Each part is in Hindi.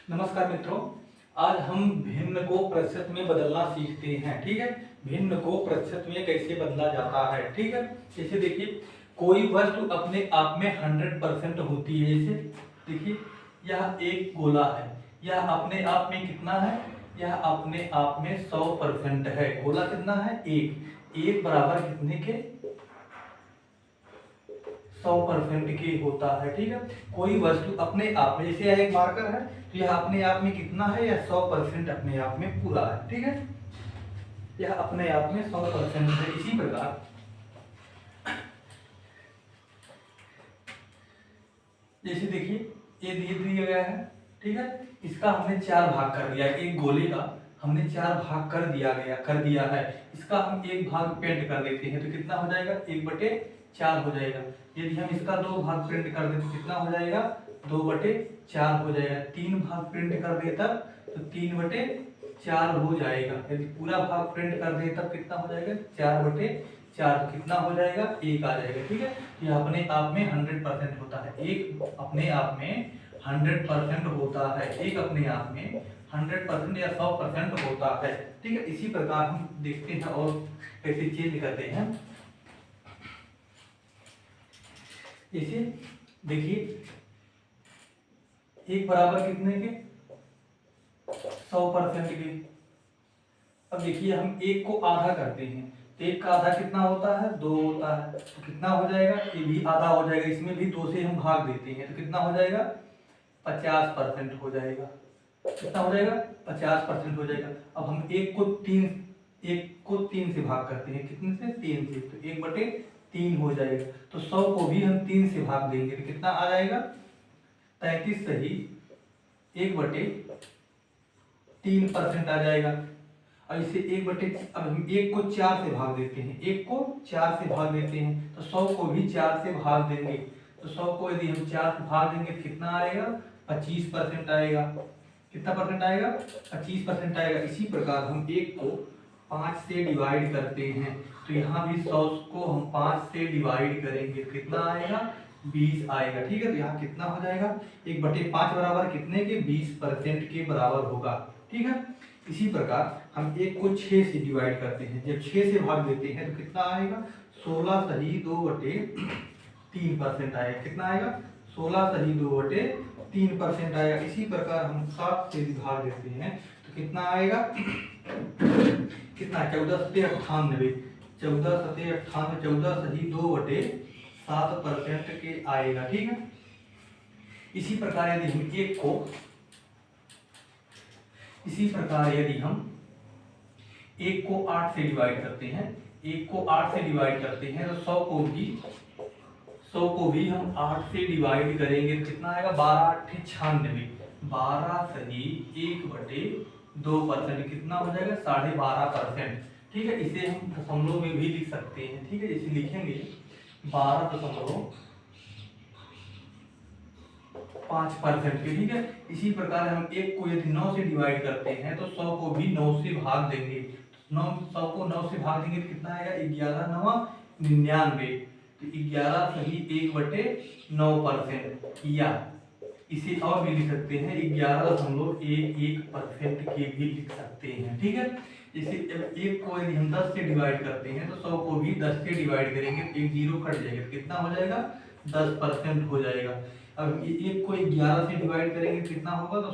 नमस्कार मित्रों। आज हम भिन्न को प्रतिशत में बदलना सीखते हैं। ठीक है, भिन्न को प्रतिशत में कैसे बदला जाता है। ठीक है, जैसे देखिए कोई वस्तु अपने आप में 100% होती है। जैसे देखिए यह एक गोला है, यह अपने आप में कितना है, यह अपने आप में 100% है। गोला कितना है, एक, एक बराबर कितने के, 100% के होता है। ठीक है, कोई वस्तु अपने आप में, जैसे यह एक मार्कर है तो यह अपने आप में कितना है, यह 100% अपने आप में पूरा है। ठीक है, यह अपने आप में 100% है। इसी प्रकार जैसे देखिए ये दिया गया है। ठीक है, इसका हमने 4 भाग कर दिया, एक गोले का हमने 4 भाग कर दिया है। इसका हम एक भाग पेंट कर देते हैं तो कितना हो जाएगा, 1/4 हो जाएगा। यदि हम इसका 2 भाग प्रिंट कर दें तो कितना हो जाएगा, 2/4 हो जाएगा। 3 भाग प्रिंट कर दे तब तो 3/4 हो जाएगा। यदि पूरा भाग प्रिंट कर दे तब कितना हो जाएगा, 4/4, तो कितना हो जाएगा, 1 आ जाएगा। ठीक है, यह अपने आप में 100% होता है। एक अपने आप में 100% होता है, एक अपने आप में 100% या 100% होता है। ठीक है, इसी प्रकार हम देखते हैं और कैसे चेंज करते हैं। जैसे देखिए एक बराबर कितने के, 100% के। अब देखिए हम एक को आधा करते हैं तो एक का आधा कितना होता है, 2 होता है। तो कितना हो जाएगा, ये भी आधा हो जाएगा। इसमें भी 2 से हम भाग देते हैं तो कितना हो जाएगा, 50% हो जाएगा। कितना हो जाएगा, 50% हो जाएगा। अब हम एक को 3 से भाग करते हैं, कितने से, 3 से, तो 1/3 हो जाएगा। तो 100 को भी हम 3 से भाग देंगे तो कितना आ जाएगा, 33 सही 1/3% आ जाएगा। अब इसे अब हम एक को 4 से भाग देते हैं, एक को 4 से भाग देते हैं तो 100 को भी 4 से भाग देंगे। तो 100 को यदि हम 4 से भाग देंगे तो कितना आएगा, 25% आएगा। कितना परसेंट आएगा, 25% आएगा। इसी प्रकार हम एक को 5 से डिवाइड करते हैं तो यहाँ भी 100 को हम 5 से डिवाइड करेंगे तो कितना आएगा, 20 आएगा। ठीक है, तो यहाँ कितना हो जाएगा, 1/5 बराबर कितने के, 20% के बराबर होगा। ठीक है, इसी प्रकार हम एक को 6 से डिवाइड करते हैं, जब 6 से भाग देते हैं तो कितना आएगा, 16 सही 2/3% आएगा। कितना आएगा, 16 सही 2/3% आएगा। इसी प्रकार हम 7 से भाग देते हैं तो कितना आएगा, कितना, 14×7 = 98, 14×7 = 98, 14 सही 2/7% के आएगा। ठीक है, इसी प्रकार यदि हम एक को 8 से डिवाइड करते हैं, एक को 8 से डिवाइड करते हैं तो 100 को भी हम 8 से डिवाइड करेंगे तो कितना आएगा, 12×8 = 96, 12 सही 1/2%, कितना हो जाएगा, 12.5%। ठीक है, इसे हम दशमलव में भी लिख सकते हैं। ठीक है, जैसे लिखेंगे 12.5% के। ठीक है, इसी प्रकार हम एक को यदि 9 से डिवाइड करते हैं तो 100 को भी 9 से भाग देंगे। 100 को 9 से भाग देंगे तो कितना आएगा, 11×9 = 99, तो 11 सही 1/9%। या इसे और भी लिख सकते हैं, 11.11% के भी लिख सकते हैं। ठीक है, इसे एक को यदि हम 10 से डिवाइड करते हैं तो 100 को भी 10 से डिवाइड करेंगे तो एक 0 कट जाएगा, कितना हो जाएगा, 10% हो जाएगा। अब एक को 11 से डिवाइड करेंगे कितना होगा, तो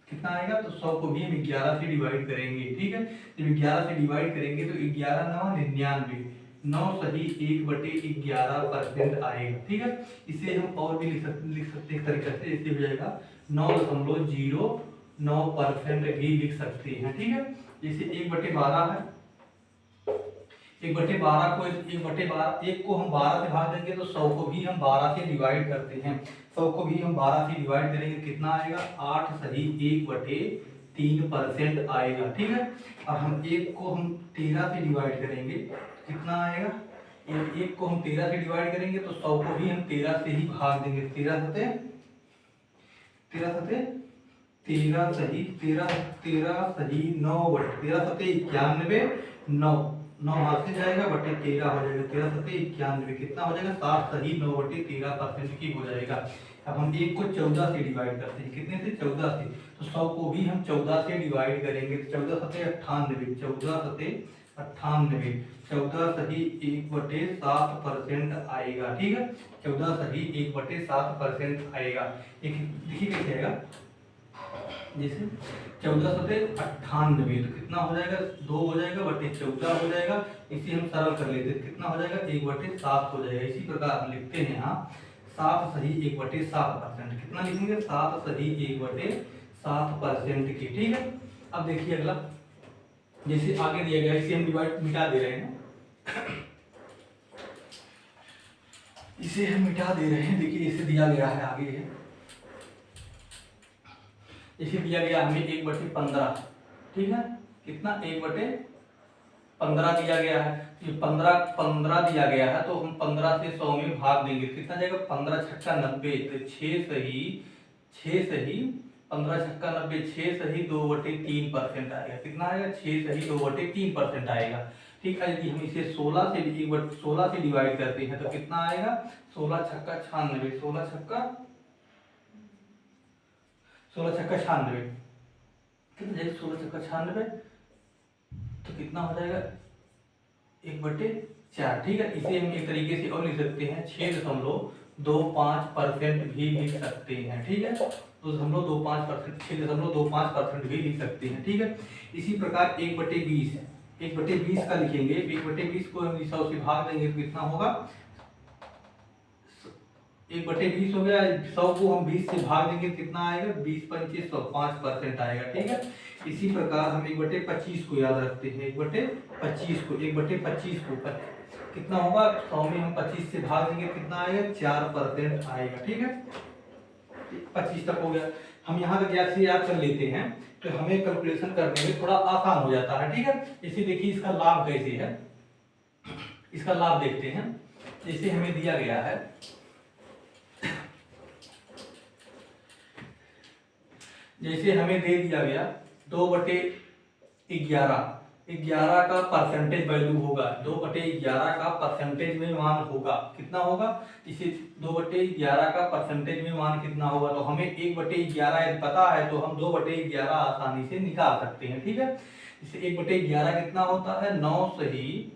कितना आएगा, तो 100 को भी हम 11 से डिवाइड करेंगे। ठीक है, जब 11 से डिवाइड करेंगे तो 11×9 = 99, 9 सही 1/11% आएगा। ठीक है, इसे हम और भी लिख सकते हैं तरीके से, इसे हो जाएगा 9.09% भी लिख सकते हैं। ठीक है, जैसे 1/12 है, 1/12 को 1/12 एक को हम 12 से भाग देंगे तो 100 को भी हम 12 से डिवाइड करते हैं। 100 को भी हम 12 से डिवाइड करेंगे कितना आएगा, 8 सही 1/3% आएगा। ठीक है, और हम एक को हम 13 से डिवाइड करेंगे कितना आएगा, एक को हम 13 से डिवाइड करेंगे तो 100 को भी हम 13 से ही भाग देंगे। 13 सही 9 13 सही 9 13 सते 91 9 9 हाथ से जाएगा बटे 13 हो जाएगा, 13 सत्ते 91, कितना हो जाएगा 7 सही 9 बटे 13% की हो जाएगा। अब हम एक को 14 से डिवाइड करते हैं, कितने से 14 से, तो 100 को भी हम 14 से डिवाइड करेंगे, तो 14 सत्ते 98, 14 सत्ते 98, 14 सही 1/7% आएगा, ठीक है, 14 सही 1/7% आएगा। देखिए कैसे आएगा, जैसे 14 सत्ते 98, तो कितना हो जाएगा 2 हो जाएगा बटे 14 हो जाएगा, इसी हम सरल कर लेते हैं, कितना हो जाएगा 1/7 हो जाएगा। इसी प्रकार हम लिखते हैं यहाँ 7 सही 1/7%, कितना लिखेंगे 7 सही 1/7% की, ठीक है। अब देखिए अगला, जैसे आगे दिया गया इसे हम डिवाइड मिटा दे रहे हैं, इसे हम मिटा दे रहे हैं। देखिए इसे दिया गया है आगे है, इसे दिया गया हमें 1/15, ठीक है, कितना 1/15 दिया गया है, ये 15 दिया गया है, तो हम 15 से 100 में भाग देंगे, कितना जाएगा 15 छक्का 90, तो 6 सही 15 छक्का 90, 6 सही 2/3% आएगा, कितना आएगा 6 सही 2/3% आएगा, ठीक है। यदि हम इसे 16 से डिवाइड करते हैं तो कितना आएगा 16 छक्का 96, 16 छक्का 96, कितना जाएगा 16 छक्का 96, तो कितना हो जाएगा 1/4, ठीक है। इसे हम एक तरीके से और लिख सकते हैं 6.25% भी लिख सकते हैं, ठीक है, 6.25% 6.25% भी लिख सकते हैं, ठीक है। इसी प्रकार 1/20 का लिखेंगे, 1/20 को हम 100 से भाग देंगे तो कितना होगा 1/20 हो गया, 100 को हम 20 से भाग देंगे कितना आएगा 20 25 100 5% आएगा, ठीक है। इसी प्रकार हम 1/25 को याद रखते हैं, 1/25 को कितना होगा 100 में हम 25 से भाग देंगे कितना आएगा 4% आएगा, ठीक है। 25 तक हो गया, हम यहाँ तक याद कर लेते हैं तो हमें कैलकुलेशन करने में थोड़ा आसान हो जाता है, ठीक है। इसे देखिए इसका लाभ कैसे है, इसका लाभ देखते हैं। जैसे हमें दिया गया है, जैसे हमें दे दिया गया 2/11, 11 का परसेंटेज वैल्यू होगा, 2/11 का परसेंटेज में मान होगा, कितना होगा, इसे 2/11 का परसेंटेज में मान कितना होगा, तो हमें 1/11 यदि पता है तो हम 2/11 आसानी से निकाल सकते हैं, ठीक है। इसे 1/11 कितना होता है 9 सही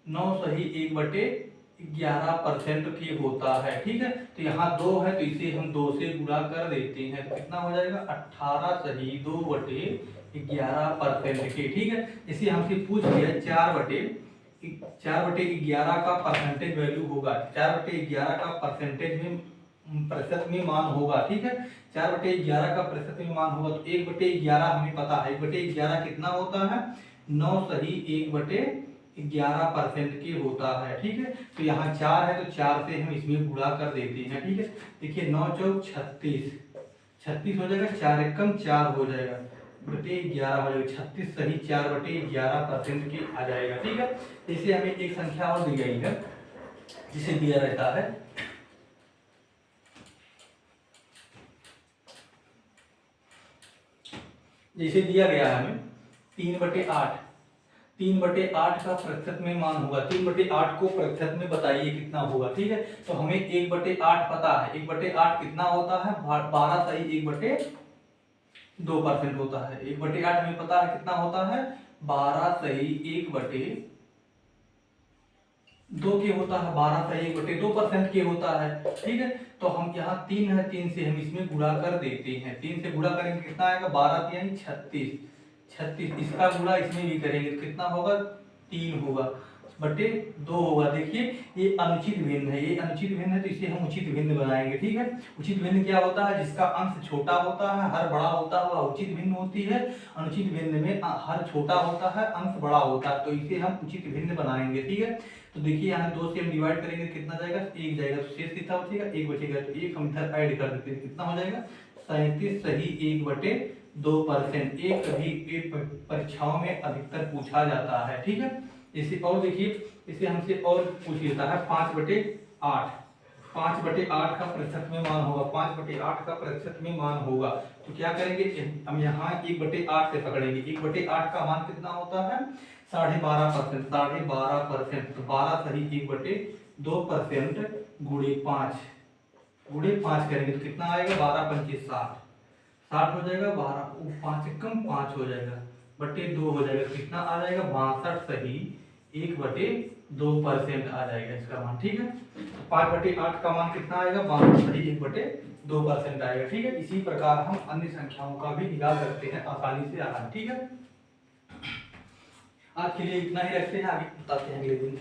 1/11% की होता है, ठीक है। तो यहाँ 2 है तो इसे हम 2 से गुणा कर देते हैं तो कितना हो जाएगा 18 सही 2/11% की, ठीक है। इसे हमसे पूछ लिया 4/11 का परसेंटेज वैल्यू होगा, 4/11 का प्रतिशत में मान होगा, ठीक है। 4/11 का प्रतिशत में मान होगा तो 1/11 हमें पता है, 1/11 कितना होता है 9 सही 1/11% की होता है, ठीक है। तो यहाँ 4 है तो 4 से हम इसमें गुणा कर देते हैं, ठीक है। देखिए 9 चौक 36 हो जाएगा, 4 एकम 4 हो जाएगा बटे 11 हो जाएगा, 36 सही 4/11% की आ जाएगा, ठीक है। इसे हमें एक संख्या और दी गई है जिसे दिया रहता है, जैसे दिया गया है हमें 3/8, 3/8 का प्रतिशत में मान होगा, 3/8 को प्रतिशत में बताइए कितना होगा, ठीक है। तो हमें 1/8 पता है, 1/8 कितना होता है 12 सही 1/2% होता है, 1/8 हमें पता है कितना होता है 12 सही 1/2 के होता है, 12 सही 1/2% के होता है, ठीक है। तो हम यहाँ 3 है, 3 से हम इसमें गुणा कर देते हैं, 3 से गुणा करेंगे कितना आएगा 12 यानी 36, इसका गुणा इसमें भी करेंगे तो कितना होगा 3 होगा बटे 2 होगा। देखिए ये अनुचित भिन्न है, ये अनुचित भिन्न है तो इसे हम उचित भिन्न बनाएंगे, ठीक है। उचित भिन्न क्या होता है, जिसका अंश छोटा होता है हर बड़ा होता है वह उचित भिन्न होती है, अनुचित भिन्न में हर छोटा होता है अंश बड़ा होता है, तो इसे हम उचित भिन्न बनाएंगे, ठीक है। तो देखिए यहाँ 2 से हम डिवाइड करेंगे कितना जाएगा 1 जाएगा, तो शेष कितना बचेगा 1 बचेगा, तो 1 हम इधर ऐड कर देते हैं कितना हो जाएगा 37 सही 1/2%। एक कभी परीक्षाओं में अधिकतर पूछा जाता है, ठीक है। इसे और देखिए, इसे हमसे और पूछ लेता है 5/8, 5/8 का प्रतिशत में मान होगा, 5/8 का प्रतिशत में मान होगा, तो क्या करेंगे हम यहाँ 1/8 से पकड़ेंगे, 1/8 का मान कितना होता है 12.5%, 12.5%, तो 12 सही 1/2%, गुणे 5 करेंगे तो कितना आएगा, 12×5 = 60, 60 हो जाएगा, 12 5 कम 5 हो जाएगा, बटे 2 हो जाएगा, तो कितना आ जाएगा, 62 सही 1/2% आ जाएगा इसका मान। ठीक है, 5/8 का मान कितना आएगा, 62 सही 1/2% आएगा। ठीक है, इसी प्रकार हम अन्य संख्याओं का भी निकाल सकते हैं आसानी से आसान। ठीक है, आज के लिए इतना ही रखते हैं, आगे बताते हैं अगले दिन।